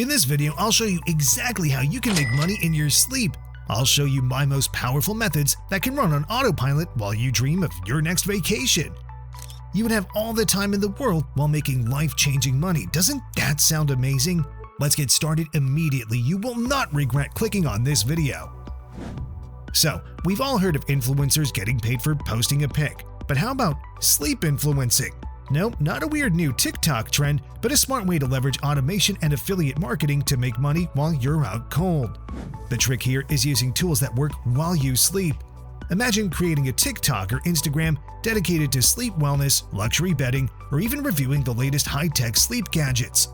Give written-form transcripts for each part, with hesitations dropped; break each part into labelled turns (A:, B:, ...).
A: In this video, I'll show you exactly how you can make money in your sleep. I'll show you my most powerful methods that can run on autopilot while you dream of your next vacation. You would have all the time in the world while making life-changing money. Doesn't that sound amazing? Let's get started immediately. You will not regret clicking on this video. So, we've all heard of influencers getting paid for posting a pic, but how about sleep influencing? No, not a weird new TikTok trend, but a smart way to leverage automation and affiliate marketing to make money while you're out cold. The trick here is using tools that work while you sleep. Imagine creating a TikTok or Instagram dedicated to sleep wellness, luxury bedding, or even reviewing the latest high-tech sleep gadgets.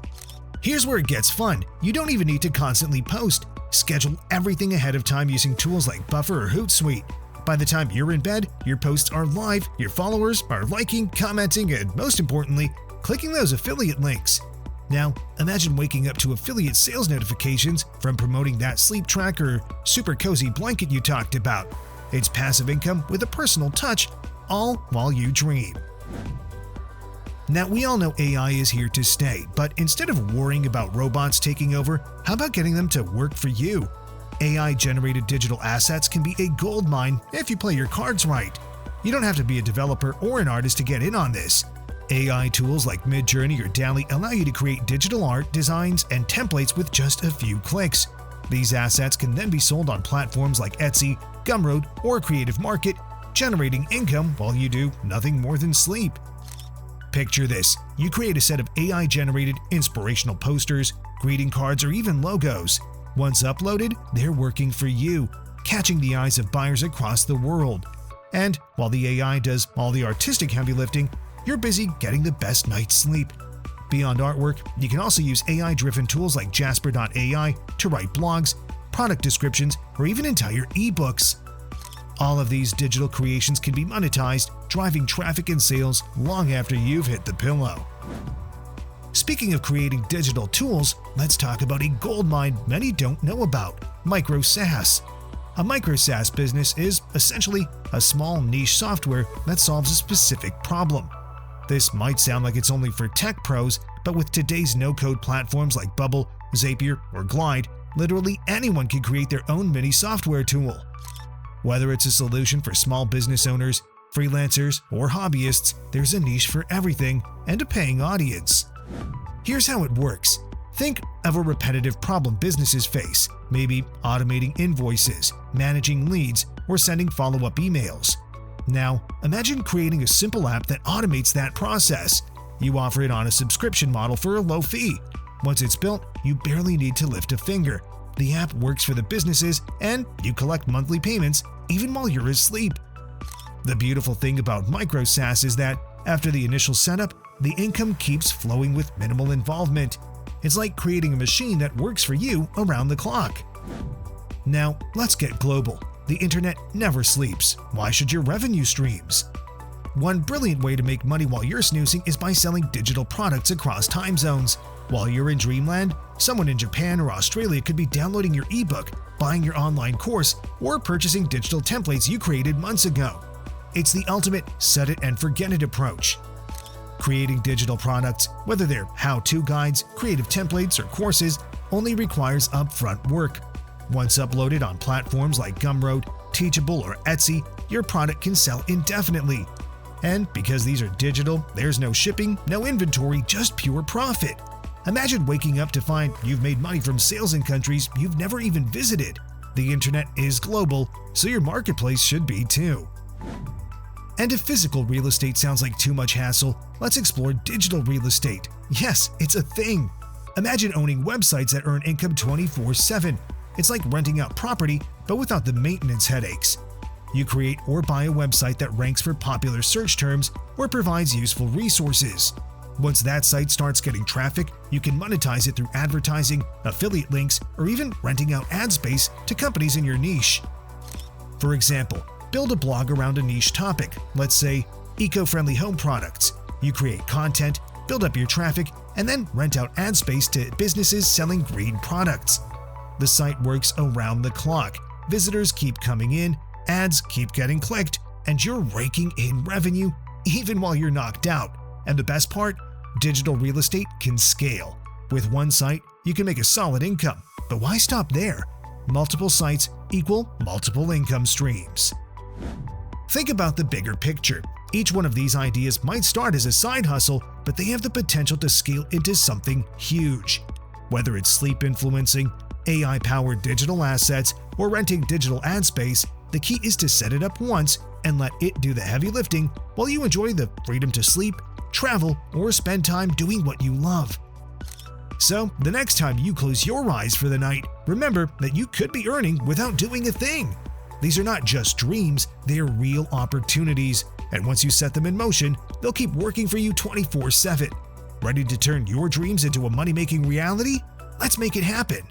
A: Here's where it gets fun. You don't even need to constantly post. Schedule everything ahead of time using tools like Buffer or Hootsuite. By the time you're in bed, your posts are live, your followers are liking, commenting, and most importantly, clicking those affiliate links. Now, imagine waking up to affiliate sales notifications from promoting that sleep tracker, super cozy blanket you talked about. It's passive income with a personal touch, all while you dream. Now, we all know AI is here to stay, but instead of worrying about robots taking over, how about getting them to work for you? AI-generated digital assets can be a goldmine if you play your cards right. You don't have to be a developer or an artist to get in on this. AI tools like Midjourney or DALL-E allow you to create digital art, designs, and templates with just a few clicks. These assets can then be sold on platforms like Etsy, Gumroad, or Creative Market, generating income while you do nothing more than sleep. Picture this: you create a set of AI-generated inspirational posters, greeting cards, or even logos. Once uploaded, they're working for you, catching the eyes of buyers across the world. And while the AI does all the artistic heavy lifting, you're busy getting the best night's sleep. Beyond artwork, you can also use AI-driven tools like Jasper.ai to write blogs, product descriptions, or even entire ebooks. All of these digital creations can be monetized, driving traffic and sales long after you've hit the pillow. Speaking of creating digital tools, let's talk about a goldmine many don't know about: micro SaaS. A micro SaaS business is essentially a small niche software that solves a specific problem. This might sound like it's only for tech pros, but with today's no-code platforms like Bubble, Zapier, or Glide, literally anyone can create their own mini software tool. Whether it's a solution for small business owners, freelancers, or hobbyists, there's a niche for everything and a paying audience. Here's how it works. Think of a repetitive problem businesses face, maybe automating invoices, managing leads, or sending follow-up emails. Now, imagine creating a simple app that automates that process. You offer it on a subscription model for a low fee. Once it's built, you barely need to lift a finger. The app works for the businesses, and you collect monthly payments even while you're asleep. The beautiful thing about micro SaaS is that after the initial setup, the income keeps flowing with minimal involvement. It's like creating a machine that works for you around the clock. Now, let's get global. The internet never sleeps. Why should your revenue streams? One brilliant way to make money while you're snoozing is by selling digital products across time zones. While you're in dreamland, someone in Japan or Australia could be downloading your ebook, buying your online course, or purchasing digital templates you created months ago. It's the ultimate set-it-and-forget-it approach. Creating digital products, whether they're how-to guides, creative templates, or courses, only requires upfront work. Once uploaded on platforms like Gumroad, Teachable, or Etsy, your product can sell indefinitely. And because these are digital, there's no shipping, no inventory, just pure profit. Imagine waking up to find you've made money from sales in countries you've never even visited. The internet is global, so your marketplace should be too. And if physical real estate sounds like too much hassle, let's explore digital real estate. Yes, it's a thing. Imagine owning websites that earn income 24/7. It's like renting out property, but without the maintenance headaches. You create or buy a website that ranks for popular search terms or provides useful resources. Once that site starts getting traffic, you can monetize it through advertising, affiliate links, or even renting out ad space to companies in your niche. For example, build a blog around a niche topic, let's say eco-friendly home products. You create content, build up your traffic, and then rent out ad space to businesses selling green products. The site works around the clock. Visitors keep coming in, ads keep getting clicked, and you're raking in revenue even while you're knocked out. And the best part? Digital real estate can scale. With one site, you can make a solid income. But why stop there? Multiple sites equal multiple income streams. Think about the bigger picture. Each one of these ideas might start as a side hustle, but they have the potential to scale into something huge. Whether it's sleep influencing, AI-powered digital assets, or renting digital ad space, the key is to set it up once and let it do the heavy lifting while you enjoy the freedom to sleep, travel, or spend time doing what you love. So, the next time you close your eyes for the night, remember that you could be earning without doing a thing. These are not just dreams, they are real opportunities, and once you set them in motion, they'll keep working for you 24/7. Ready to turn your dreams into a money-making reality? Let's make it happen.